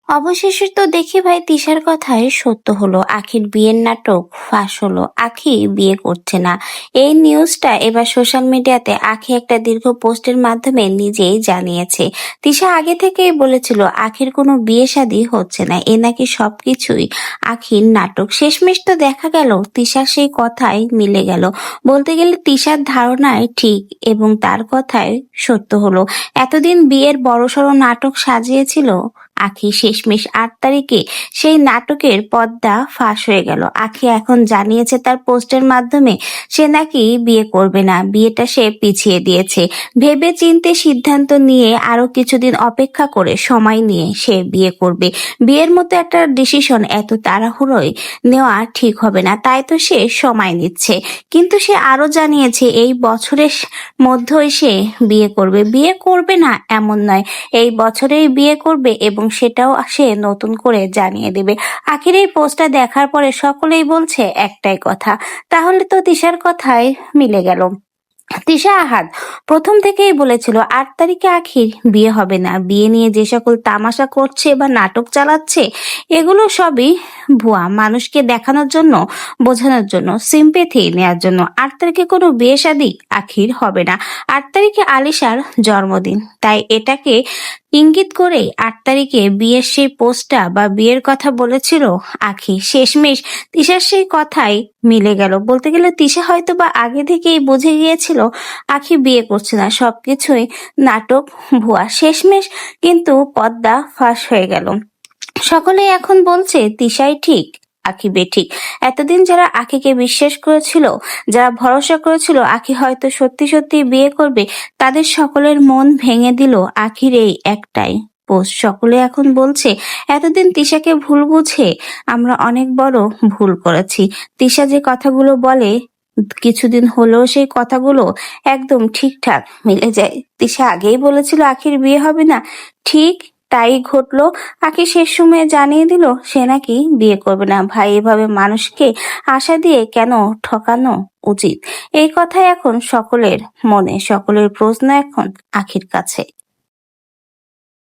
অবশেষে তো দেখি ভাই তিশার কথাই সত্য হলো। আখির বিয়ের নাটক ফাঁস হলো। আখি বিয়ে করছে না। এই নিউজটা এবার সোশ্যাল মিডিয়াতে আখি একটা দীর্ঘ পোস্টের মাধ্যমে নিজেই জানিয়েছে। তিশা আগে থেকেই বলেছিল আখির কোনো বিয়ে শাদী হচ্ছে না। এ নাকি সবকিছুই আখির নাটক। শেষমেশ তো দেখা গেল তিশার সেই কথাই মিলে গেল। বলতে গেলে তিশার ধারণায় ঠিক এবং তার কথাই সত্য হলো। এতদিন বিয়ের বড়সড় নাটক সাজিয়েছিল আখি, শেষমেশ ৮ তারিখে সেই নাটকের পর্দা ফাঁস হয়ে গেল। আখি এখন জানিয়েছে তার পোস্টের মাধ্যমে সে নাকি বিয়ে করবে না, বিয়েটা সে পিছিয়ে দিয়েছে। ভেবে চিন্তে সিদ্ধান্ত নিয়ে আরো কিছুদিন অপেক্ষা করে সময় নিয়ে সে বিয়ে করবে। বিয়ের মতো একটা ডিসিশন এত তাড়াহুড়োয় নেওয়া ঠিক হবে না, তাই তো সে সময় নিচ্ছে। কিন্তু সে আরো জানিয়েছে এই বছরের মধ্যেই সে বিয়ে করবে। বিয়ে করবে না এমন নয়, এই বছরেই বিয়ে করবে এবং সেটাও সে নতুন করে জানিয়ে দেবে। আখির এই পোস্টটা দেখার পরে সকলেই বলছে একটাই কথা, তাহলে তো তিশার কথাই মিলে গেল। তিশা আহাদ প্রথম থেকেই বলেছিল ৮ তারিখে আখির বিয়ে হবে না। বিয়ে নিয়ে যে সকল তামাশা করছে বা নাটক চালাচ্ছে এগুলো সবই ভুয়া, মানুষকে দেখানোর জন্য, বোঝানোর জন্য, সিম্পেথি নেওয়ার জন্য। ৮ তারিখে কোনো বিয়ে শাদী আখির হবে না। ৮ তারিখে আলিশার জন্মদিন, তাই এটাকে ইঙ্গিত করেই ৮ তারিখে বিয়ের সেই পোস্টটা বা বিয়ের কথা বলেছিল আখি। শেষমেশ তিশার সেই কথাই মিলে গেল। বলতে গেলে তিশা হয়তো বা আগে থেকেই বুঝে গিয়েছিল আখি বিয়ে করছে না, সবকিছুই নাটক, ভুয়া। শেষমেশ কিন্তু পর্দা ফাঁস হয়ে গেল। সকলেই এখন বলছে তিশাই ঠিক, আখি বেঠিক। এতদিন যারা আখিকে বিশ্বাস করেছিল, যারা ভরসা করেছিল আখি হয়তো সত্যি সত্যি বিয়ে করবে, তাদের সকলের মন ভেঙে দিল আখির এই একটাই পোস্ট। সকলে এখন বলছে এতদিন তিশাকে ভুল বুঝে আমরা অনেক বড় ভুল করেছি। তিশা যে কথাগুলো বলে কিছুদিন হলেও সেই কথাগুলো একদম ঠিকঠাক মিলে যায়। তিশা আগেই বলেছিল আখির বিয়ে হবে না, ঠিক তাই ঘটলো। আখি শেষ সময়ে জানিয়ে দিল সে নাকি বিয়ে করবে না। ভাই, এভাবে মানুষকে আশা দিয়ে কেন ঠকানো উচিত? এই কথাই এখন সকলের মনে, সকলের প্রশ্ন এখন আখির কাছে।